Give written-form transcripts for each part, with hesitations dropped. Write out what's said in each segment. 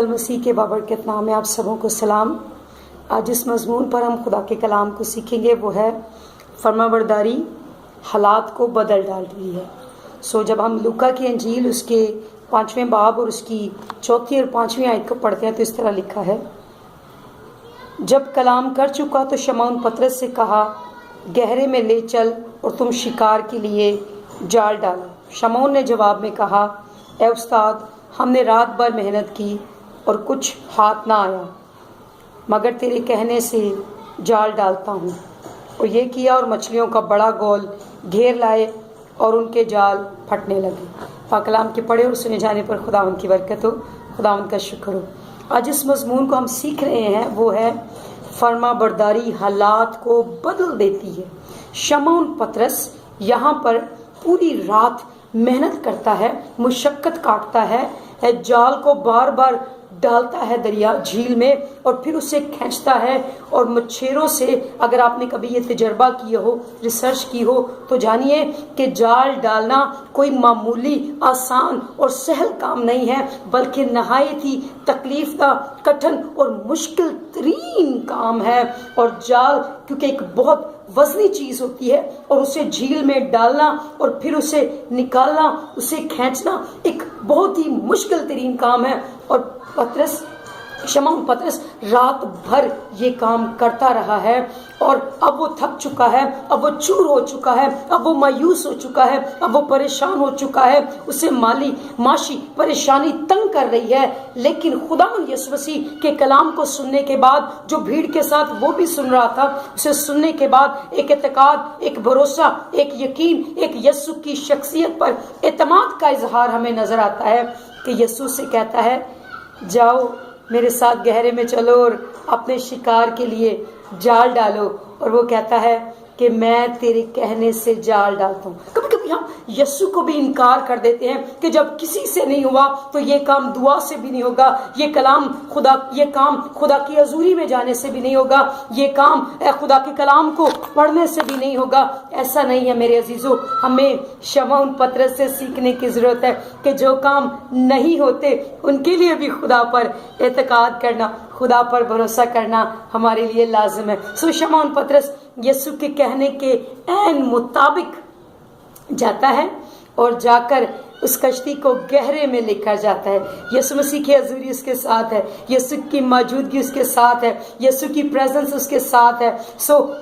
مسیح کے बाबरकत नाम में आप सबों को सलाम। आज जिस मजमून पर हम खुदा के कलाम को सीखेंगे वो है फरमाबरदारी हालात को बदल डाल रही है। जब हम लूका की अंजील उसके 5वें बाब और उसकी 4थी और 5वीं आयत को पढ़ते हैं तो इस तरह लिखा है, जब कलाम कर चुका तो शमौन पतरस से कहा, गहरे में ले चल और तुम शिकार के लिए जाल डालो। शमौन ने जवाब में कहा, ए उस्ताद, हमने रात भर मेहनत की और कुछ हाथ ना आया, मगर तेरे कहने से जाल डालता हूँ। और ये किया और मछलियों का बड़ा गोल घेर लाए और उनके जाल फटने लगे। पाक कलाम के पढ़े और सुने जाने पर खुदावंद की बरकत हो, खुदावंद का शुक्र हो। आज इस मजमून को हम सीख रहे हैं वो है फरमाबरदारी हालात को बदल देती है। शमौन पतरस यहाँ पर पूरी रात मेहनत करता है, मुशक्कत काटता है, जाल को बार बार डालता है दरिया झील में और फिर उसे खींचता है। और मच्छरों से अगर आपने कभी ये तजर्बा किया हो, रिसर्च की हो, तो जानिए कि जाल डालना कोई मामूली आसान और सहल काम नहीं है, बल्कि नहायत ही तकलीफ का कठिन और मुश्किल तरीन काम है। और जाल क्योंकि एक बहुत वजनी चीज होती है और उसे झील में डालना और फिर उसे निकालना, उसे खींचना एक बहुत ही मुश्किल तरीन काम है। और शमौन पतरस रात भर ये काम करता रहा है और अब वो थक चुका है, अब वो चूर हो चुका है, अब वो मायूस हो चुका है, अब वो परेशान हो चुका है, उसे माशी परेशानी तंग कर रही है। लेकिन खुदावंद यीशु मसीह के कलाम को सुनने के बाद, जो भीड़ के साथ वो भी सुन रहा था, उसे सुनने के बाद एक एतकाद, एक भरोसा, एक यकीन, एक यीशु की शख्सियत पर एतमाद का इजहार हमें नजर आता है कि यीशु से कहता है, जाओ मेरे साथ गहरे में चलो और अपने शिकार के लिए जाल डालो। और वो कहता है कि मैं तेरे कहने से जाल डालता हूँ। कभी कभी हम यीशु को भी इनकार कर देते हैं कि जब किसी से नहीं हुआ तो ये काम दुआ से भी नहीं होगा, ये काम खुदा की हजूरी में जाने से भी नहीं होगा, ये काम खुदा के कलाम को पढ़ने से भी नहीं होगा। ऐसा नहीं है मेरे अजीजों, हमें शमौन पतरस से सीखने की जरूरत है कि जो काम नहीं होते उनके लिए भी खुदा पर एतकाद करना, खुदा पर भरोसा करना हमारे लिए लाजिम है। शमौन पतरस यीशु के कहने के ऐन मुताबिक जाता है और जाकर उस कश्ती को गहरे में लेकर जाता है। यीशु मसीह की हजूरी उसके साथ है, यीशु की मौजूदगी उसके साथ है, यीशु की प्रेजेंस उसके साथ है।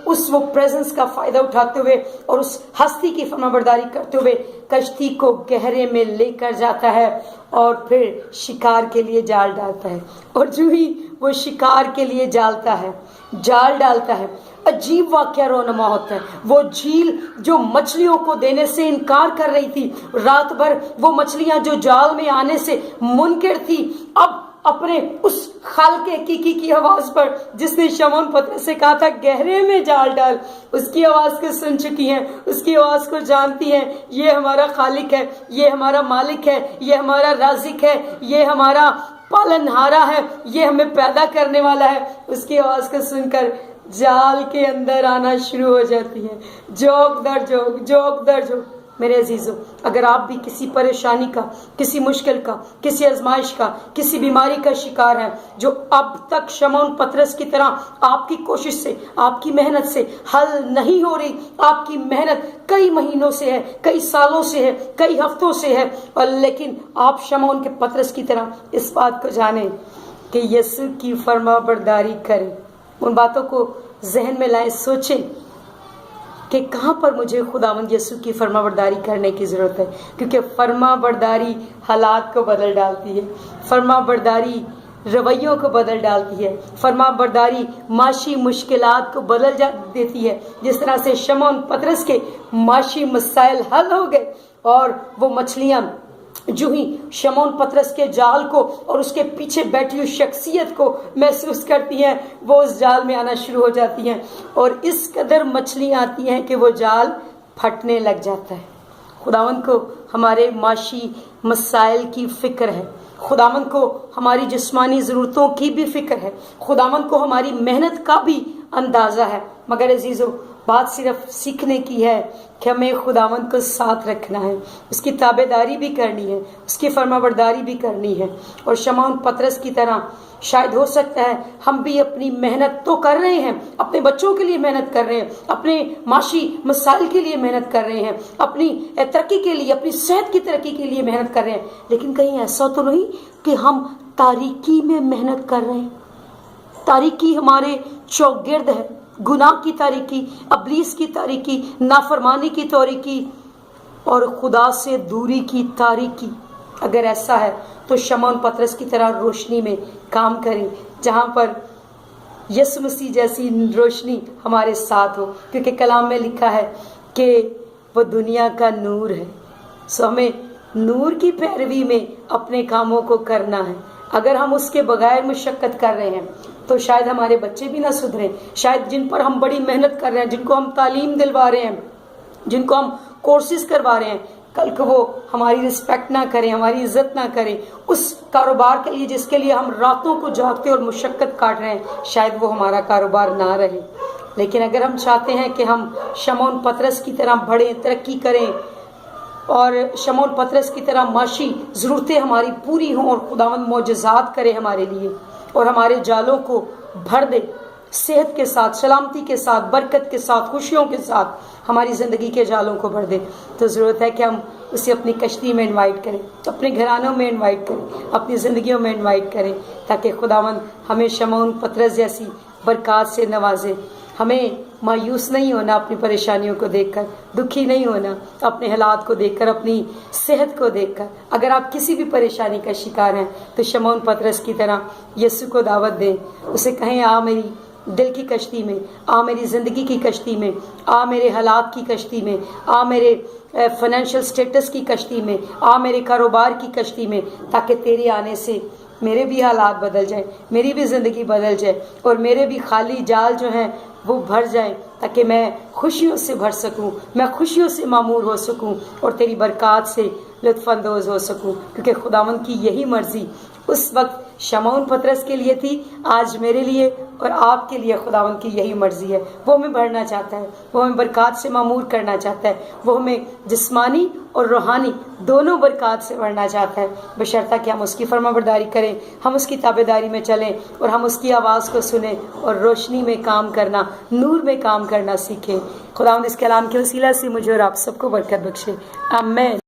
उस वो प्रेजेंस का फायदा उठाते हुए और उस हस्ती की फरमाबरदारी करते हुए कश्ती को गहरे में लेकर जाता है और फिर शिकार के लिए जाल डालता है। और जो ही वो शिकार के लिए जाल डालता है, अजीब वाकया रोनमा होता है। वो झील जो मछलियों को देने से इनकार कर रही थी, रात भर वो मछलियां जो जाल में आने से मुनकिर थी, अब अपने उस खालके की आवाज पर, जिसने शमौन पतरस से कहा था गहरे में जाल डाल, उसकी आवाज को सुन चुकी हैं, उसकी आवाज को जानती हैं। ये हमारा खालिक है, ये हमारा मालिक है, ये हमारा राजिक है, ये हमारा पालनहारा है, ये हमें पैदा करने वाला है। उसकी आवाज को सुनकर जाल के अंदर आना शुरू हो जाती है, जोक दर जोक। मेरे अजीजों, अगर आप भी किसी परेशानी का, किसी मुश्किल का, किसी आजमाइश का, किसी बीमारी का शिकार हैं, जो अब तक शमौन पतरस की तरह आपकी कोशिश से, आपकी मेहनत से हल नहीं हो रही, आपकी मेहनत कई महीनों से है, कई सालों से है, कई हफ्तों से है, और लेकिन आप शमौन के पतरस की तरह इस बात को जाने कि यीशु की फरमाबरदारी करें, उन बातों को जहन में लाएं, सोचें कि कहाँ पर मुझे खुदावंद यीशु की फरमाबरदारी करने की ज़रूरत है। क्योंकि फरमाबरदारी हालात को बदल डालती है, फरमाबरदारी रवैयों को बदल डालती है, फरमाबरदारी माशी मुश्किलात को बदल देती है। जिस तरह से शमौन पतरस के माशी मसाइल हल हो गए और वो मछलियाँ जो ही शमौन पतरस के जाल को और उसके पीछे बैठी हुई शख्सियत को महसूस करती हैं, वो उस जाल में आना शुरू हो जाती हैं और इस कदर मछलियाँ आती हैं कि वो जाल फटने लग जाता है। खुदावंद को हमारे माशी मसाइल की फिक्र है, खुदावंद को हमारी जिस्मानी ज़रूरतों की भी फिक्र है, खुदावंद को हमारी मेहनत का भी अंदाज़ा है। मगर अजीज़ों, बात सिर्फ सीखने की है कि हमें खुदावंद को साथ रखना है, उसकी ताबेदारी भी करनी है, उसकी फरमाबरदारी भी करनी है। और शमौन पतरस की तरह शायद हो सकता है हम भी अपनी मेहनत तो कर रहे हैं, अपने बच्चों के लिए मेहनत कर रहे हैं, अपने माशी मसाइल के लिए मेहनत कर रहे हैं, अपनी तरक्की के लिए, अपनी सेहत की तरक्की के लिए मेहनत कर रहे हैं, लेकिन कहीं ऐसा तो नहीं कि हम तारीकी में मेहनत कर रहे हैं। तारीकी हमारे चौगिर्द है, गुनाह की तारीकी, अबलीस की तारीकी, नाफरमानी की तारीकी और खुदा से दूरी की तारीकी। अगर ऐसा है तो शमौन पतरस की तरह रोशनी में काम करें, जहाँ पर यीशु मसीह जैसी रोशनी हमारे साथ हो, क्योंकि कलाम में लिखा है कि वो दुनिया का नूर है। सो हमें नूर की पैरवी में अपने कामों को करना है। अगर हम उसके बगैर मुशक्कत कर रहे हैं तो शायद हमारे बच्चे भी ना सुधरें, शायद जिन पर हम बड़ी मेहनत कर रहे हैं, जिनको हम तालीम दिलवा रहे हैं, जिनको हम कोर्सेज करवा रहे हैं, कल को वो हमारी रिस्पेक्ट ना करें, हमारी इज्जत ना करें। उस कारोबार के लिए जिसके लिए हम रातों को जागते और मुशक्कत काट रहे हैं, शायद वो हमारा कारोबार ना रहे। लेकिन अगर हम चाहते हैं कि हम शमौन पतरस की तरह बढ़ें, तरक्की करें और शमौन पतरस की तरह माशी ज़रूरतें हमारी पूरी हों और खुदावंद मौजज़ात करे हमारे लिए और हमारे जालों को भर दे, सेहत के साथ, सलामती के साथ, बरकत के साथ, खुशियों के साथ हमारी ज़िंदगी के जालों को भर दे, तो ज़रूरत है कि हम उसे अपनी कश्ती में इनवाइट करें, अपने घरानों में इनवाइट करें, अपनी ज़िंदगियों में इनवाइट करें, ताकि खुदावंद हमें शमौन पतरस जैसी बरक़ात से नवाजे। हमें मायूस नहीं होना अपनी परेशानियों को देखकर, दुखी नहीं होना अपने हालात को देखकर, अपनी सेहत को देखकर। अगर आप किसी भी परेशानी का शिकार हैं तो शमौन पतरस की तरह यीशु को दावत दें, उसे कहें आ मेरी दिल की कश्ती में, आ मेरी ज़िंदगी की कश्ती में, आ मेरे हालात की कश्ती में, आ मेरे फाइनेंशियल स्टेटस की कश्ती में, आ मेरे कारोबार की कश्ती में, ताकि तेरे आने से मेरे भी हालात बदल जाए, मेरी भी ज़िंदगी बदल जाए और मेरे भी खाली जाल जो हैं वो भर जाए, ताकि मैं खुशियों से भर सकूं, मैं खुशियों से मामूर हो सकूं और तेरी बरक़ात से लुत्फ़अंदोज़ हो सकूं। क्योंकि खुदावंद की यही मर्ज़ी उस वक्त शमौन पतरस के लिए थी, आज मेरे लिए और आपके लिए खुदावंद की यही मर्ज़ी है। वो हमें बढ़ना चाहता है, वो हमें बरक़ात से मामूर करना चाहता है, वो हमें जिस्मानी और रूहानी दोनों बरक़ात से बढ़ना चाहता है, बशर्ता कि हम उसकी फरमाबरदारी करें, हम उसकी ताबेदारी में चलें और हम उसकी आवाज़ को सुनें और रोशनी में काम करना, नूर में काम करना सीखें। खुदावंद इस कलाम के वसीला से मुझे और आप सबको बरकत बख्शे। आमीन।